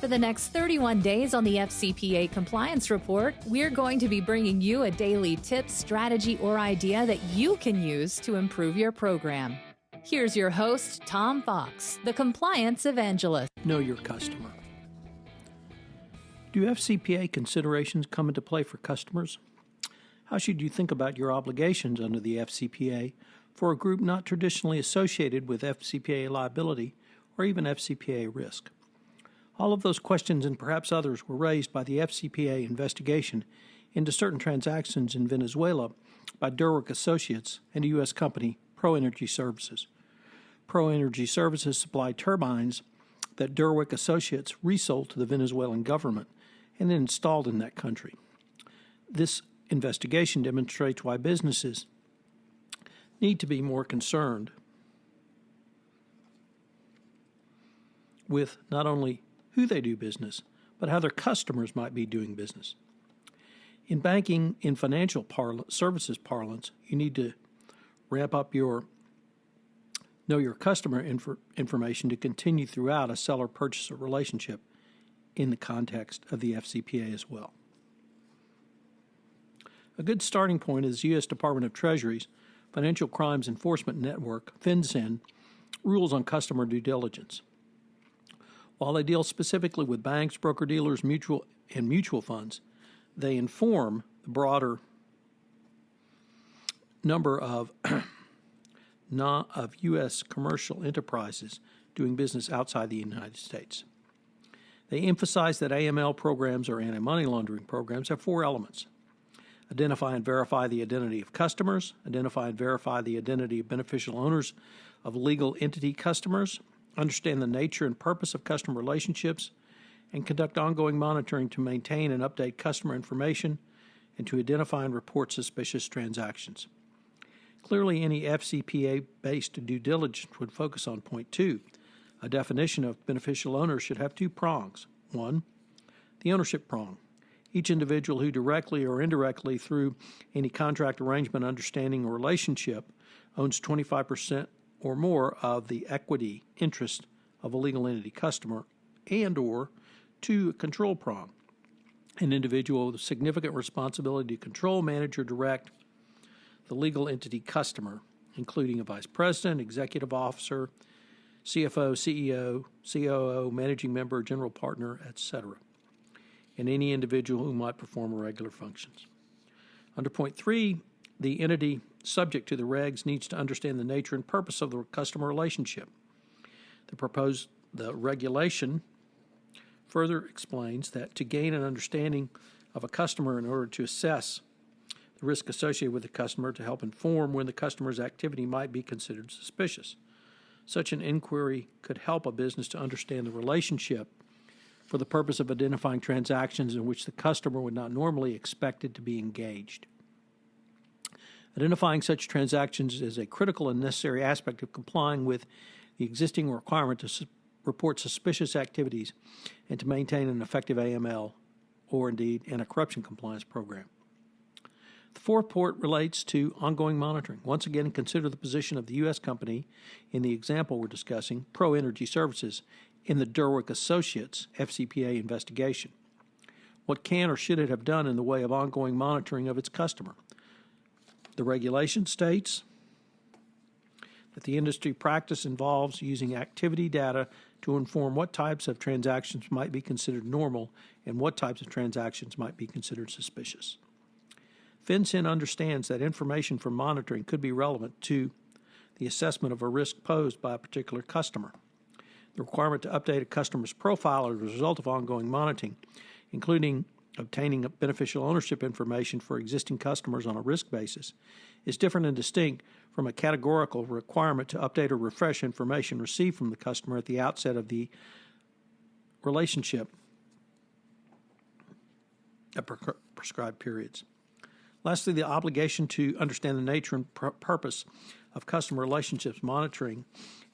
For the next 31 days on the FCPA Compliance Report, we're going to be bringing you a daily tip, strategy, or idea that you can use to improve your program. Here's your host, Tom Fox, the Compliance Evangelist. Know your customer. Do FCPA considerations come into play for customers? How should you think about your obligations under the FCPA for a group not traditionally associated with FCPA liability or even FCPA risk? All of those questions and perhaps others were raised by the FCPA investigation into certain transactions in Venezuela by Derwick Associates and a U.S. company, ProEnergy Services. ProEnergy Services supplied turbines that Derwick Associates resold to the Venezuelan government and then installed in that country. This investigation demonstrates why businesses need to be more concerned with not only who they do business, but how their customers might be doing business. In banking, in financial services parlance, you need to ramp up your know your customer information to continue throughout a seller-purchaser relationship in the context of the FCPA as well. A good starting point is the U.S. Department of Treasury's Financial Crimes Enforcement Network, FinCEN, rules on customer due diligence. While they deal specifically with banks, broker-dealers, mutual funds, they inform the broader number of U.S. commercial enterprises doing business outside the United States. They emphasize that AML programs or anti-money laundering programs have four elements: identify and verify the identity of customers, identify and verify the identity of beneficial owners of legal entity customers, understand the nature and purpose of customer relationships, and conduct ongoing monitoring to maintain and update customer information and to identify and report suspicious transactions. Clearly, any FCPA-based due diligence would focus on point 2. A definition of beneficial owner should have 2 prongs. 1, the ownership prong. Each individual who directly or indirectly through any contract arrangement, understanding, or relationship owns 25% or more of the equity interest of a legal entity customer, and or 2, a control prong. An individual with significant responsibility to control, manage, or direct the legal entity customer, including a vice president, executive officer, CFO, CEO, COO, managing member, general partner, etc., and any individual who might perform irregular functions. Under point 3, the entity subject to the regs needs to understand the nature and purpose of the customer relationship. The regulation further explains that to gain an understanding of a customer in order to assess the risk associated with the customer, to help inform when the customer's activity might be considered suspicious. Such an inquiry could help a business to understand the relationship for the purpose of identifying transactions in which the customer would not normally expect it to be engaged. Identifying such transactions is a critical and necessary aspect of complying with the existing requirement to report suspicious activities and to maintain an effective AML or indeed anti-corruption compliance program. The fourth point relates to ongoing monitoring. Once again, consider the position of the U.S. company in the example we're discussing, ProEnergy Services, in the Derwick Associates FCPA investigation. What can or should it have done in the way of ongoing monitoring of its customer? The regulation states that the industry practice involves using activity data to inform what types of transactions might be considered normal and what types of transactions might be considered suspicious. FinCEN understands that information from monitoring could be relevant to the assessment of a risk posed by a particular customer. The requirement to update a customer's profile as a result of ongoing monitoring, including obtaining beneficial ownership information for existing customers on a risk basis, is different and distinct from a categorical requirement to update or refresh information received from the customer at the outset of the relationship at prescribed periods. Lastly, the obligation to understand the nature and purpose of customer relationships monitoring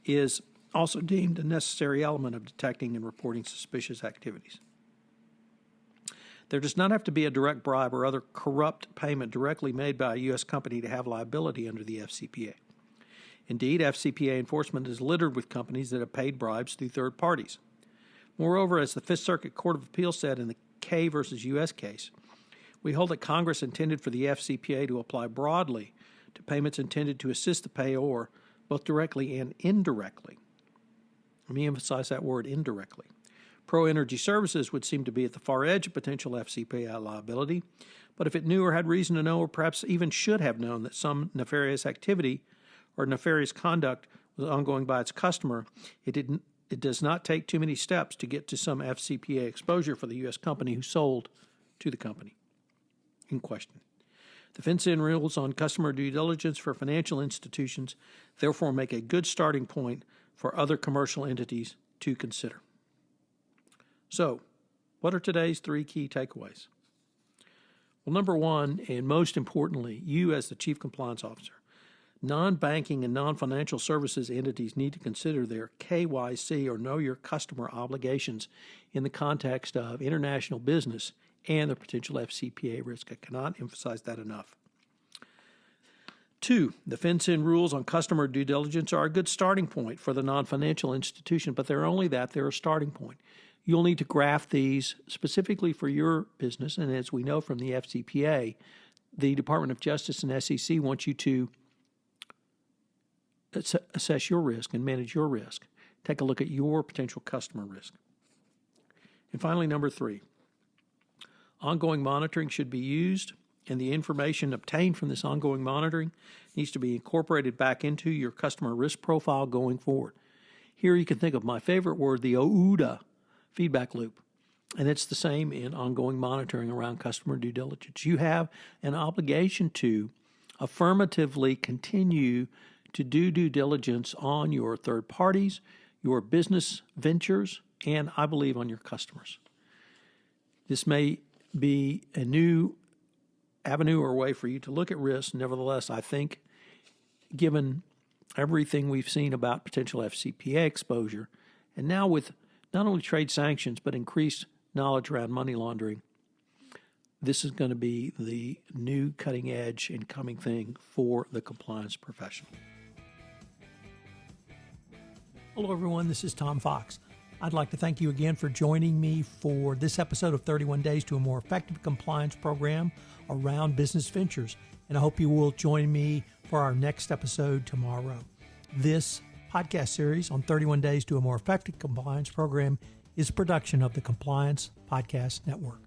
is also deemed a necessary element of detecting and reporting suspicious activities. There does not have to be a direct bribe or other corrupt payment directly made by a U.S. company to have liability under the FCPA. Indeed, FCPA enforcement is littered with companies that have paid bribes through third parties. Moreover, as the Fifth Circuit Court of Appeals said in the K versus U.S. case, we hold that Congress intended for the FCPA to apply broadly to payments intended to assist the payor, both directly and indirectly. Let me emphasize that word, indirectly. ProEnergy Services would seem to be at the far edge of potential FCPA liability, but if it knew or had reason to know, or perhaps even should have known, that some nefarious activity or nefarious conduct was ongoing by its customer, it does not take too many steps to get to some FCPA exposure for the U.S. company who sold to the company in question. The FinCEN rules on customer due diligence for financial institutions therefore make a good starting point for other commercial entities to consider. So, what are today's 3 key takeaways? Well, number one, and most importantly, you as the Chief Compliance Officer, non-banking and non-financial services entities need to consider their KYC or Know Your Customer obligations in the context of international business and the potential FCPA risk. I cannot emphasize that enough. 2, the FinCEN rules on customer due diligence are a good starting point for the non-financial institution, but they're only that, they're a starting point. You'll need to graft these specifically for your business, and as we know from the FCPA, the Department of Justice and SEC want you to assess your risk and manage your risk. Take a look at your potential customer risk. And finally, number 3, ongoing monitoring should be used, and the information obtained from this ongoing monitoring needs to be incorporated back into your customer risk profile going forward. Here you can think of my favorite word, the OODA feedback loop, and it's the same in ongoing monitoring around customer due diligence. You have an obligation to affirmatively continue to do due diligence on your third parties, your business ventures, and I believe on your customers. This may be a new avenue or way for you to look at risk. Nevertheless, I think given everything we've seen about potential FCPA exposure, and now with not only trade sanctions but increased knowledge around money laundering, this is going to be the new cutting edge and coming thing for the compliance profession. Hello, everyone. This is Tom Fox. I'd like to thank you again for joining me for this episode of 31 Days to a More Effective Compliance Program around business ventures. And I hope you will join me for our next episode tomorrow. This podcast series on 31 Days to a More Effective Compliance Program is a production of the Compliance Podcast Network.